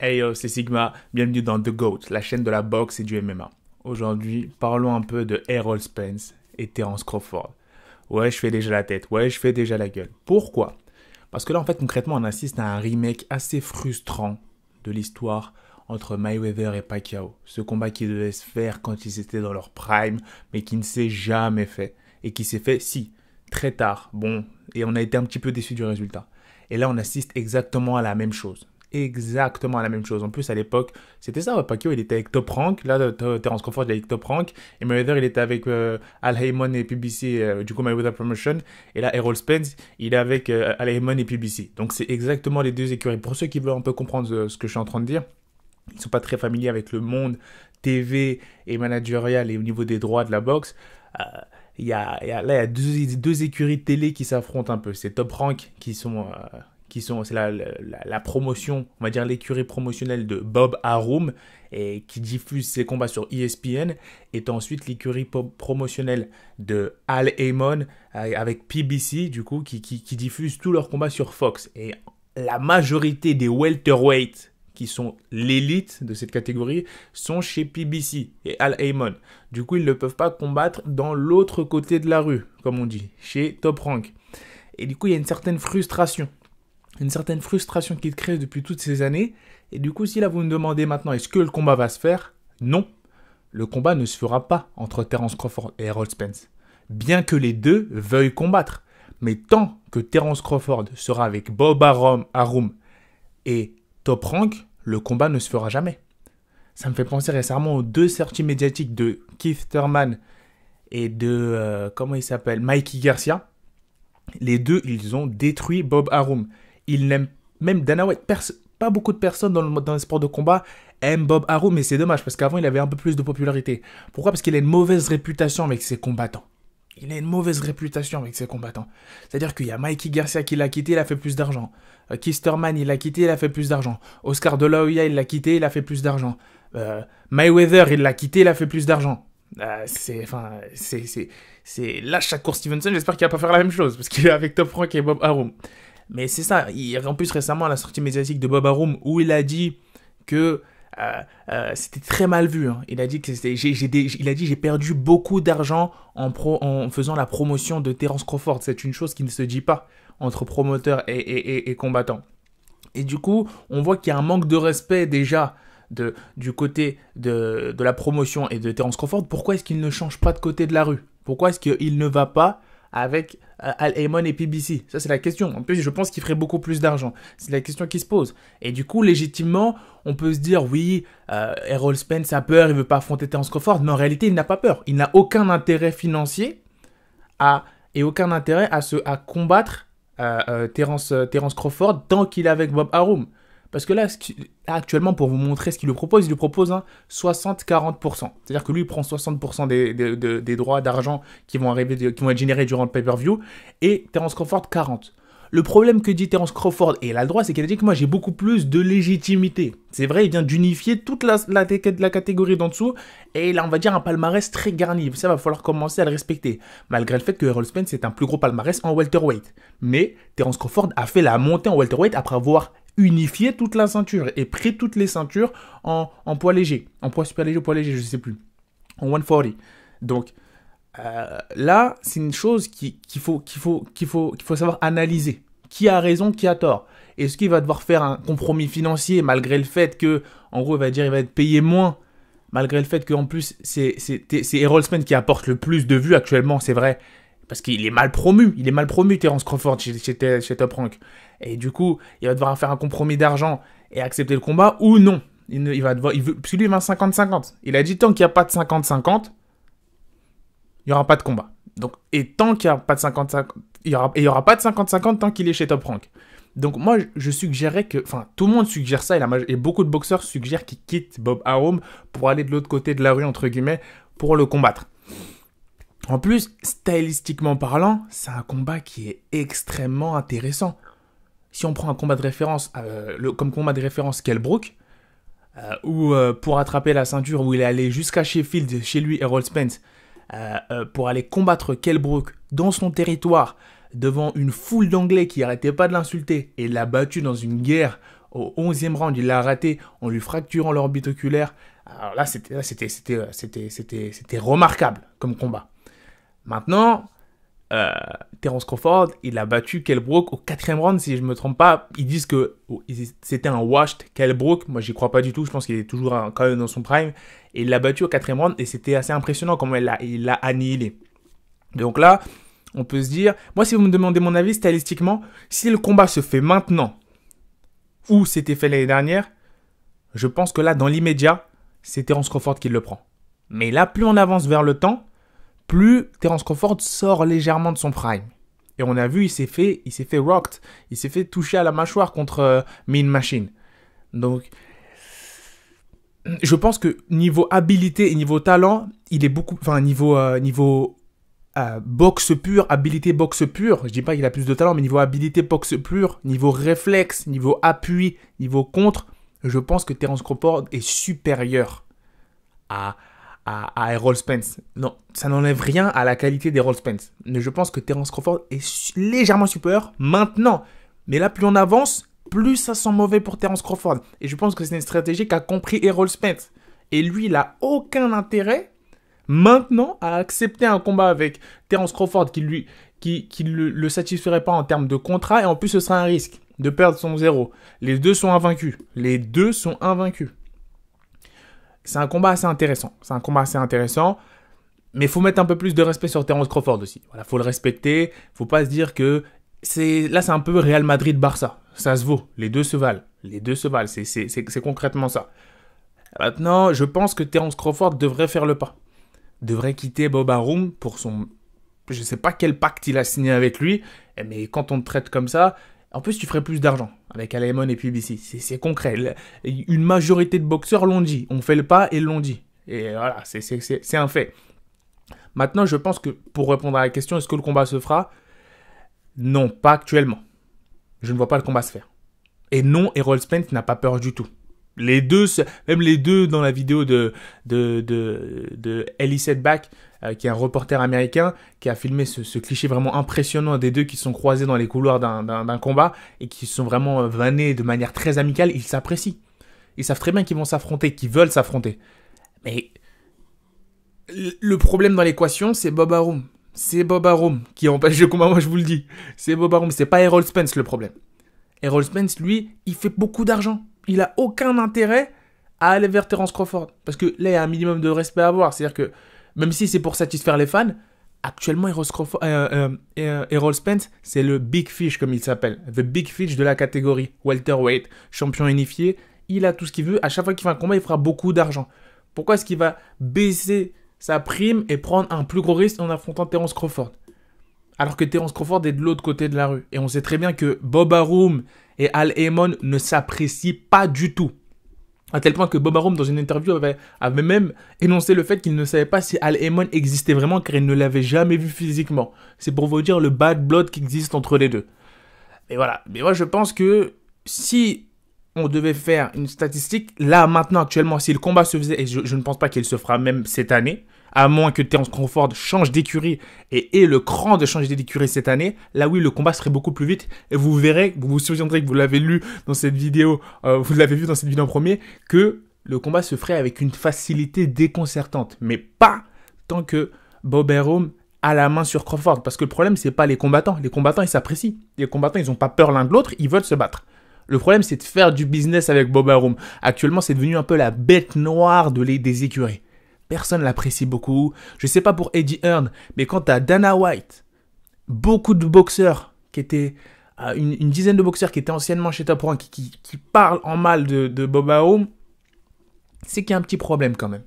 Hey yo, c'est Sigma, bienvenue dans The GOAT, la chaîne de la boxe et du MMA. Aujourd'hui, parlons un peu de Errol Spence et Terence Crawford. Ouais, je fais déjà la tête, ouais, je fais déjà la gueule. Pourquoi? Parce que là, en fait, concrètement, on assiste à un remake assez frustrant de l'histoire entre Mayweather et Pacquiao. Ce combat qui devait se faire quand ils étaient dans leur prime, mais qui ne s'est jamais fait. Et qui s'est fait, si, très tard. Bon, et on a été un petit peu déçus du résultat. Et là, on assiste exactement à la même chose. Exactement la même chose. En plus, à l'époque, c'était ça. Ouais, Pacquiao, il était avec Top Rank. Là, Terence Crawford, il est avec Top Rank. Et Mayweather, il était avec Al Haymon et PBC, du coup, Mayweather Promotion. Et là, Errol Spence, il est avec Al Haymon et PBC. Donc, c'est exactement les deux écuries. Pour ceux qui veulent un peu comprendre ce que je suis en train de dire, ils ne sont pas très familiers avec le monde TV et managérial et au niveau des droits de la boxe. Il y a deux écuries de télé qui s'affrontent un peu. C'est Top Rank c'est la promotion, on va dire l'écurie promotionnelle de Bob Arum et qui diffuse ses combats sur ESPN, et ensuite l'écurie promotionnelle de Al Haymon avec PBC, du coup, qui diffuse tous leurs combats sur Fox. Et la majorité des welterweights qui sont l'élite de cette catégorie sont chez PBC et Al Haymon. Du coup, ils ne peuvent pas combattre dans l'autre côté de la rue, comme on dit, chez Top Rank. Et du coup, il y a une certaine frustration qui se crée depuis toutes ces années. Et du coup, si là vous me demandez maintenant, est-ce que le combat va se faire? Non, le combat ne se fera pas entre Terence Crawford et Errol Spence. Bien que les deux veuillent combattre. Mais tant que Terence Crawford sera avec Bob Arum et Top Rank, le combat ne se fera jamais. Ça me fait penser récemment aux deux sorties médiatiques de Keith Thurman et de, comment il s'appelle, Mikey Garcia. Les deux, ils ont détruit Bob Arum. Il n'aime même Dana White. Pas beaucoup de personnes dans le sport de combat aiment Bob Arum, mais c'est dommage parce qu'avant il avait un peu plus de popularité. Pourquoi? Parce qu'il a une mauvaise réputation avec ses combattants. C'est-à-dire qu'il y a Mikey Garcia qui l'a quitté, il a fait plus d'argent. Keith Thurman, il l'a quitté, il a fait plus d'argent. Oscar De La Hoya, il l'a quitté, il a fait plus d'argent. Mayweather, il l'a quitté, il a fait plus d'argent. Là, Shakur Stevenson, j'espère qu'il va pas faire la même chose parce qu'il est avec Top Rank et Bob Arum. Mais c'est ça, en plus récemment la sortie médiatique de Bob Arum où il a dit que c'était très mal vu. Hein. Il a dit que j'ai perdu beaucoup d'argent en faisant la promotion de Terence Crawford. C'est une chose qui ne se dit pas entre promoteurs et combattants. Et du coup, on voit qu'il y a un manque de respect déjà du côté de la promotion et de Terence Crawford. Pourquoi est-ce qu'il ne change pas de côté de la rue? Pourquoi est-ce qu'il ne va pas avec Al Haymon et PBC? Ça, c'est la question. En plus, je pense qu'il ferait beaucoup plus d'argent. C'est la question qui se pose. Et du coup, légitimement, on peut se dire, oui, Errol Spence a peur, il ne veut pas affronter Terence Crawford. Mais en réalité, il n'a pas peur. Il n'a aucun intérêt financier et aucun intérêt à combattre Terence Crawford tant qu'il est avec Bob Arum. Parce que là, actuellement, pour vous montrer ce qu'il lui propose, il lui propose 60-40%. C'est-à-dire que lui, il prend 60% des droits d'argent qui vont être générés durant le pay-per-view, et Terence Crawford, 40%. Le problème que dit Terence Crawford, et il a le droit, c'est qu'il a dit que moi, j'ai beaucoup plus de légitimité. C'est vrai, il vient d'unifier toute la catégorie d'en dessous, et là, on va dire un palmarès très garni. Ça, va falloir commencer à le respecter. Malgré le fait que Errol Spence est un plus gros palmarès en welterweight. Mais Terence Crawford a fait la montée en welterweight après avoir unifié toute la ceinture et pris toutes les ceintures en poids léger, en poids super léger ou poids léger, je ne sais plus, en 140. Donc là, c'est une chose qu'il faut savoir analyser. Qui a raison, qui a tort? Est-ce qu'il va devoir faire un compromis financier malgré le fait que, en gros, il va être payé moins, malgré le fait qu'en plus c'est Errol Spence qui apporte le plus de vues actuellement, c'est vrai. Parce qu'il est mal promu. Terence Crawford chez Top Rank. Et du coup, il va devoir faire un compromis d'argent et accepter le combat ou non. Parce que lui, il veut un 50-50. Il a dit tant qu'il n'y a pas de 50-50, il n'y aura pas de combat. Donc, et tant qu'il n'y a pas de 50-50, il n'y aura pas de 50-50 tant qu'il est chez Top Rank. Donc moi, je suggérais que... Enfin, tout le monde suggère ça et beaucoup de boxeurs suggèrent qu'il quitte Bob Arum pour aller de l'autre côté de la rue, entre guillemets, pour le combattre. En plus, stylistiquement parlant, c'est un combat qui est extrêmement intéressant. Si on prend un combat de référence, comme combat de référence Kell Brook, où pour attraper la ceinture, où il est allé jusqu'à Sheffield, chez lui, Errol Spence, pour aller combattre Kell Brook dans son territoire, devant une foule d'Anglais qui n'arrêtait pas de l'insulter, et l'a battu dans une guerre au 11e round, il l'a raté en lui fracturant l'orbite oculaire. Alors là, c'était remarquable comme combat. Maintenant, Terence Crawford, il a battu Kell Brook au 4e round, si je ne me trompe pas. Ils disent que c'était un washed Kell Brook. Moi, j'y crois pas du tout. Je pense qu'il est toujours quand même dans son prime. Et il l'a battu au 4e round et c'était assez impressionnant comment il l'a annihilé. Donc là, on peut se dire... Moi, si vous me demandez mon avis, stylistiquement, si le combat se fait maintenant ou c'était fait l'année dernière, je pense que là, dans l'immédiat, c'est Terence Crawford qui le prend. Mais là, plus on avance vers le temps, plus Terence Crawford sort légèrement de son prime. Et on a vu, il s'est fait rocked. Il s'est fait toucher à la mâchoire contre Mean Machine. Donc, je pense que niveau habilité et niveau talent, il est beaucoup... Enfin, niveau boxe pure, habilité boxe pure, je dis pas qu'il a plus de talent, mais niveau habilité boxe pure, niveau réflexe, niveau appui, niveau contre, je pense que Terence Crawford est supérieur à Errol Spence. Non, ça n'enlève rien à la qualité d'Errol Spence. Mais je pense que Terence Crawford est légèrement supérieur maintenant. Mais là, plus on avance, plus ça sent mauvais pour Terence Crawford. Et je pense que c'est une stratégie qu'a compris Errol Spence. Et lui, il n'a aucun intérêt maintenant à accepter un combat avec Terence Crawford qui le satisferait pas en termes de contrat. Et en plus, ce sera un risque de perdre son 0. Les deux sont invaincus. C'est un combat assez intéressant. Mais il faut mettre un peu plus de respect sur Terence Crawford aussi. Voilà, faut le respecter. Faut pas se dire que c'est un peu Real Madrid-Barça. Ça se vaut. Les deux se valent. C'est concrètement ça. Maintenant, je pense que Terence Crawford devrait faire le pas. Devrait quitter Bob Arum pour son... Je sais pas quel pacte il a signé avec lui. Mais quand on te traite comme ça... En plus, tu ferais plus d'argent avec Al Haymon et PBC. C'est concret. Une majorité de boxeurs l'ont dit. On fait le pas et l'ont dit. Et voilà, c'est un fait. Maintenant, je pense que pour répondre à la question, est-ce que le combat se fera? Non, pas actuellement. Je ne vois pas le combat se faire. Et non, Errol Spence n'a pas peur du tout. Même les deux dans la vidéo de Ellie Setback, qui est un reporter américain, qui a filmé ce cliché vraiment impressionnant des deux qui sont croisés dans les couloirs d'un combat et qui sont vraiment vannés de manière très amicale. Ils s'apprécient. Ils savent très bien qu'ils vont s'affronter, qu'ils veulent s'affronter. Mais le problème dans l'équation, c'est Bob Arum. C'est Bob Arum qui empêche le combat, moi je vous le dis. C'est Bob Arum, c'est pas Errol Spence le problème. Errol Spence, lui, il fait beaucoup d'argent. Il a aucun intérêt à aller vers Terence Crawford. Parce que là, il y a un minimum de respect à avoir. C'est-à-dire que, même si c'est pour satisfaire les fans, actuellement, Errol Spence, c'est le Big Fish, comme il s'appelle. The Big Fish de la catégorie welterweight, champion unifié. Il a tout ce qu'il veut. À chaque fois qu'il fait un combat, il fera beaucoup d'argent. Pourquoi est-ce qu'il va baisser sa prime et prendre un plus gros risque en affrontant Terence Crawford? Alors que Terence Crawford est de l'autre côté de la rue. Et on sait très bien que Bob Arum et Al Haymon ne s'apprécient pas du tout. À tel point que Bob Arum, dans une interview, avait même énoncé le fait qu'il ne savait pas si Al Haymon existait vraiment car il ne l'avait jamais vu physiquement. C'est pour vous dire le bad blood qui existe entre les deux. Mais voilà. Mais moi, je pense que si on devait faire une statistique, là, maintenant, actuellement, si le combat se faisait, et je ne pense pas qu'il se fera même cette année, à moins que Terence Crawford change d'écurie et ait le cran de changer d'écurie cette année, là oui, le combat serait beaucoup plus vite. Et vous verrez, vous vous souviendrez que vous l'avez lu dans cette vidéo, vous l'avez vu dans cette vidéo en premier, que le combat se ferait avec une facilité déconcertante. Mais pas tant que Bob Arum a la main sur Crawford. Parce que le problème, c'est pas les combattants. Les combattants, ils s'apprécient. Les combattants, ils n'ont pas peur l'un de l'autre, ils veulent se battre. Le problème, c'est de faire du business avec Bob Arum. Actuellement, c'est devenu un peu la bête noire des écuries. Personne l'apprécie beaucoup. Je sais pas pour Eddie Hearn, mais quand t'as Dana White, beaucoup de boxeurs qui étaient... une dizaine de boxeurs qui étaient anciennement chez Top Rank, qui parlent en mal de Bob Arum, c'est qu'il y a un petit problème quand même.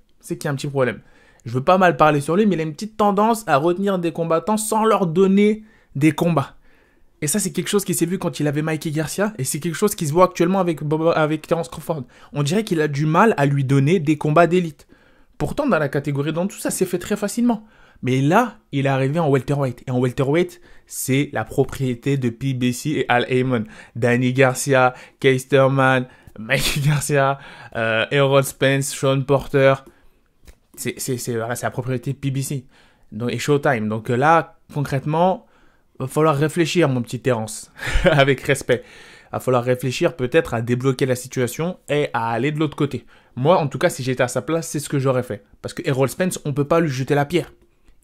Je veux pas mal parler sur lui, mais il a une petite tendance à retenir des combattants sans leur donner des combats. Et ça, c'est quelque chose qui s'est vu quand il avait Mikey Garcia, et c'est quelque chose qui se voit actuellement avec Terence Crawford. On dirait qu'il a du mal à lui donner des combats d'élite. Pourtant, dans la catégorie d'en dessous, ça s'est fait très facilement. Mais là, il est arrivé en welterweight. Et en welterweight, c'est la propriété de PBC et Al Haymon. Danny Garcia, Keisterman, Mikey Garcia, Errol Spence, Sean Porter. C'est la propriété de PBC et Showtime. Donc là, concrètement, il va falloir réfléchir, mon petit Terence, avec respect. va falloir réfléchir peut-être à débloquer la situation et à aller de l'autre côté. Moi, en tout cas, si j'étais à sa place, c'est ce que j'aurais fait. Parce que Errol Spence, on ne peut pas lui jeter la pierre.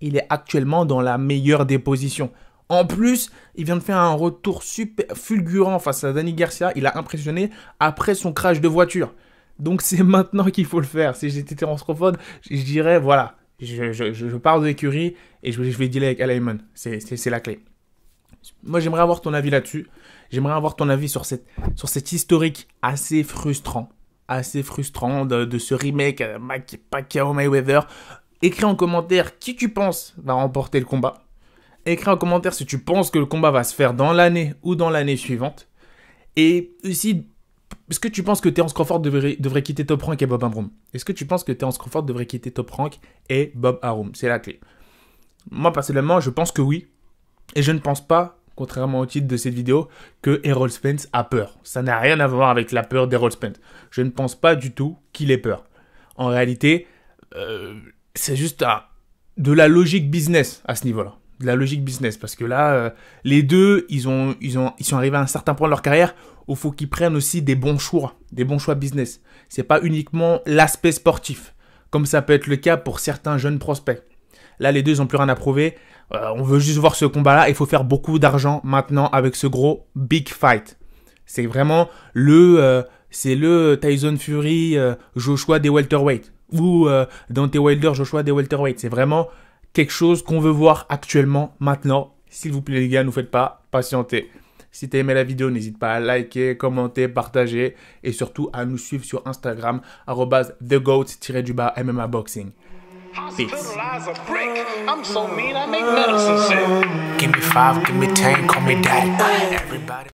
Il est actuellement dans la meilleure des positions. En plus, il vient de faire un retour super fulgurant face à Danny Garcia. Il a impressionné après son crash de voiture. Donc c'est maintenant qu'il faut le faire. Si j'étais Terence Crawford, je dirais, voilà, je pars de l'écurie et je vais dealer avec Al Haymon. C'est la clé. Moi, j'aimerais avoir ton avis là-dessus. J'aimerais avoir ton avis sur cet historique assez frustrant de ce remake Pacquiao-Mayweather. Écris en commentaire qui tu penses va remporter le combat. Écris en commentaire si tu penses que le combat va se faire dans l'année ou dans l'année suivante. Et aussi, est-ce que tu penses que Terence Crawford devrait quitter Top Rank et Bob Arum? Est-ce que tu penses que Terence Crawford devrait quitter Top Rank et Bob Arum? C'est la clé. Moi, personnellement, je pense que oui. Et je ne pense pas, contrairement au titre de cette vidéo, que Errol Spence a peur. Ça n'a rien à voir avec la peur d'Errol Spence. Je ne pense pas du tout qu'il ait peur. En réalité, c'est juste de la logique business à ce niveau-là. De la logique business. Parce que là, les deux, ils sont arrivés à un certain point de leur carrière où il faut qu'ils prennent aussi des bons choix business. C'est pas uniquement l'aspect sportif, comme ça peut être le cas pour certains jeunes prospects. Là, les deux, ils n'ont plus rien à prouver. On veut juste voir ce combat-là. Il faut faire beaucoup d'argent maintenant avec ce gros big fight. C'est vraiment le Tyson Fury, Joshua des welterweight. Ou Deontay Wilder, Joshua des welterweight. C'est vraiment quelque chose qu'on veut voir actuellement, maintenant. S'il vous plaît, les gars, ne nous faites pas patienter. Si tu as aimé la vidéo, n'hésite pas à liker, commenter, partager. Et surtout à nous suivre sur Instagram, @TheGoat_MMA Boxing. Peace. I'm so mean, I make medicine sick. Give me 5, give me 10, call me daddy. Everybody.